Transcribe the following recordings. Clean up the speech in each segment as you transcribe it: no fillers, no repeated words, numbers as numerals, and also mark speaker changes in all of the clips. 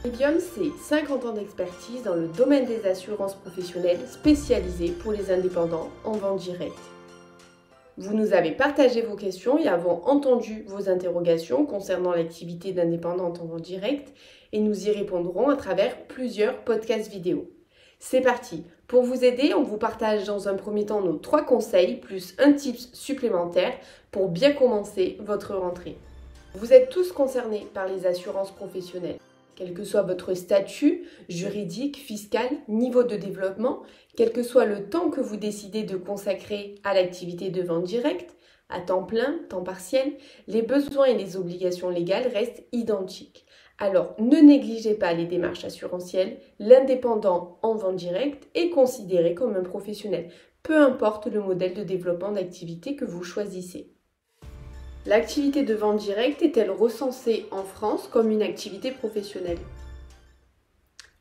Speaker 1: Quadrivium, c'est 50 ans d'expertise dans le domaine des assurances professionnelles spécialisées pour les indépendants en vente directe. Vous nous avez partagé vos questions et avons entendu vos interrogations concernant l'activité d'indépendante en vente directe et nous y répondrons à travers plusieurs podcasts vidéo. C'est parti! Pour vous aider, on vous partage dans un premier temps nos 3 conseils plus un tips supplémentaire pour bien commencer votre rentrée. Vous êtes tous concernés par les assurances professionnelles. Quel que soit votre statut juridique, fiscal, niveau de développement, quel que soit le temps que vous décidez de consacrer à l'activité de vente directe, à temps plein, temps partiel, les besoins et les obligations légales restent identiques. Alors, ne négligez pas les démarches assurantielles, l'indépendant en vente directe est considéré comme un professionnel, peu importe le modèle de développement d'activité que vous choisissez. L'activité de vente directe est-elle recensée en France comme une activité professionnelle?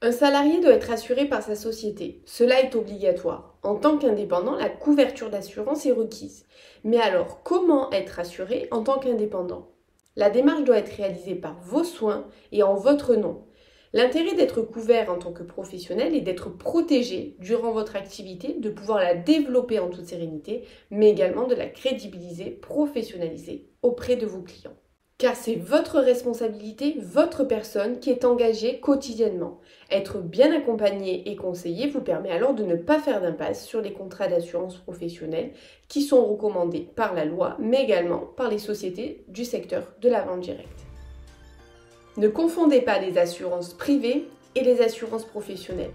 Speaker 1: Un salarié doit être assuré par sa société. Cela est obligatoire. En tant qu'indépendant, la couverture d'assurance est requise. Mais alors, comment être assuré en tant qu'indépendant? La démarche doit être réalisée par vos soins et en votre nom. L'intérêt d'être couvert en tant que professionnel est d'être protégé durant votre activité, de pouvoir la développer en toute sérénité, mais également de la crédibiliser, professionnaliser auprès de vos clients. Car c'est votre responsabilité, votre personne qui est engagée quotidiennement. Être bien accompagné et conseillé vous permet alors de ne pas faire d'impasse sur les contrats d'assurance professionnelle qui sont recommandés par la loi, mais également par les sociétés du secteur de la vente directe. Ne confondez pas les assurances privées et les assurances professionnelles.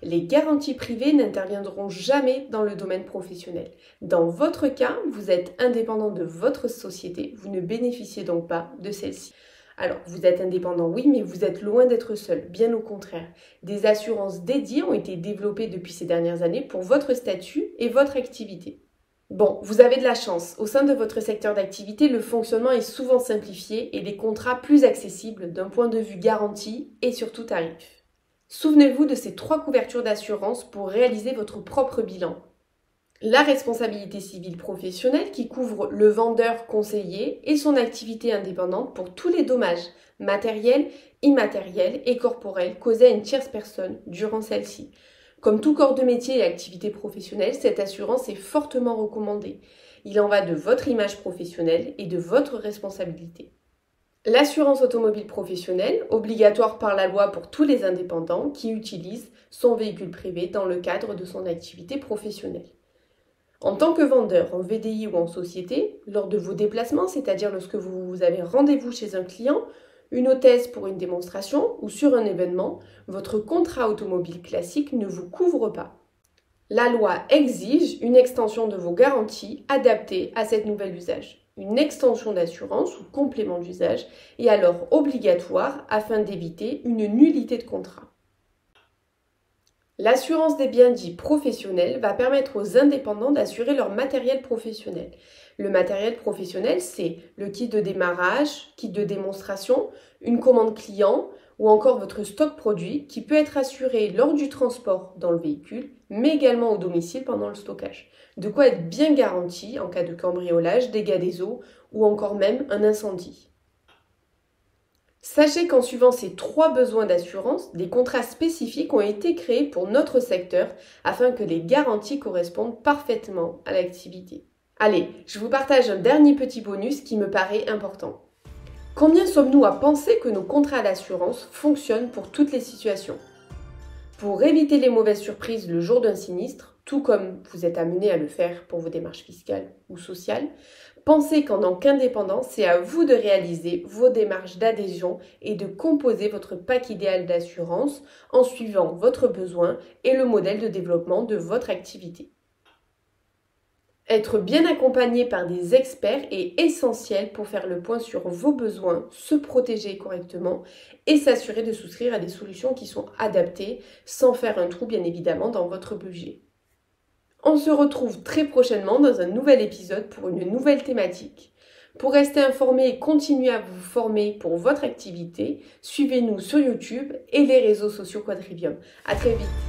Speaker 1: Les garanties privées n'interviendront jamais dans le domaine professionnel. Dans votre cas, vous êtes indépendant de votre société, vous ne bénéficiez donc pas de celle-ci. Alors, vous êtes indépendant, oui, mais vous êtes loin d'être seul, bien au contraire. Des assurances dédiées ont été développées depuis ces dernières années pour votre statut et votre activité. Bon, vous avez de la chance. Au sein de votre secteur d'activité, le fonctionnement est souvent simplifié et les contrats plus accessibles d'un point de vue garantie et surtout tarif. Souvenez-vous de ces 3 couvertures d'assurance pour réaliser votre propre bilan. La responsabilité civile professionnelle qui couvre le vendeur conseiller et son activité indépendante pour tous les dommages matériels, immatériels et corporels causés à une tierce personne durant celle-ci. Comme tout corps de métier et activité professionnelle, cette assurance est fortement recommandée. Il en va de votre image professionnelle et de votre responsabilité. L'assurance automobile professionnelle, obligatoire par la loi pour tous les indépendants qui utilisent son véhicule privé dans le cadre de son activité professionnelle. En tant que vendeur en VDI ou en société, lors de vos déplacements, c'est-à-dire lorsque vous avez rendez-vous chez un client, une hôtesse pour une démonstration ou sur un événement, votre contrat automobile classique ne vous couvre pas. La loi exige une extension de vos garanties adaptées à cet nouvel usage. Une extension d'assurance ou complément d'usage est alors obligatoire afin d'éviter une nullité de contrat. L'assurance des biens dits professionnels va permettre aux indépendants d'assurer leur matériel professionnel. Le matériel professionnel, c'est le kit de démarrage, kit de démonstration, une commande client ou encore votre stock produit qui peut être assuré lors du transport dans le véhicule, mais également au domicile pendant le stockage. De quoi être bien garanti en cas de cambriolage, dégâts des eaux ou encore même un incendie. Sachez qu'en suivant ces 3 besoins d'assurance, des contrats spécifiques ont été créés pour notre secteur afin que les garanties correspondent parfaitement à l'activité. Allez, je vous partage un dernier petit bonus qui me paraît important. Combien sommes-nous à penser que nos contrats d'assurance fonctionnent pour toutes les situations? Pour éviter les mauvaises surprises le jour d'un sinistre, tout comme vous êtes amené à le faire pour vos démarches fiscales ou sociales, pensez qu'en tant qu'indépendant, c'est à vous de réaliser vos démarches d'adhésion et de composer votre pack idéal d'assurance en suivant votre besoin et le modèle de développement de votre activité. Être bien accompagné par des experts est essentiel pour faire le point sur vos besoins, se protéger correctement et s'assurer de souscrire à des solutions qui sont adaptées sans faire un trou bien évidemment dans votre budget. On se retrouve très prochainement dans un nouvel épisode pour une nouvelle thématique. Pour rester informé et continuer à vous former pour votre activité, suivez-nous sur YouTube et les réseaux sociaux Quadrivium. À très vite!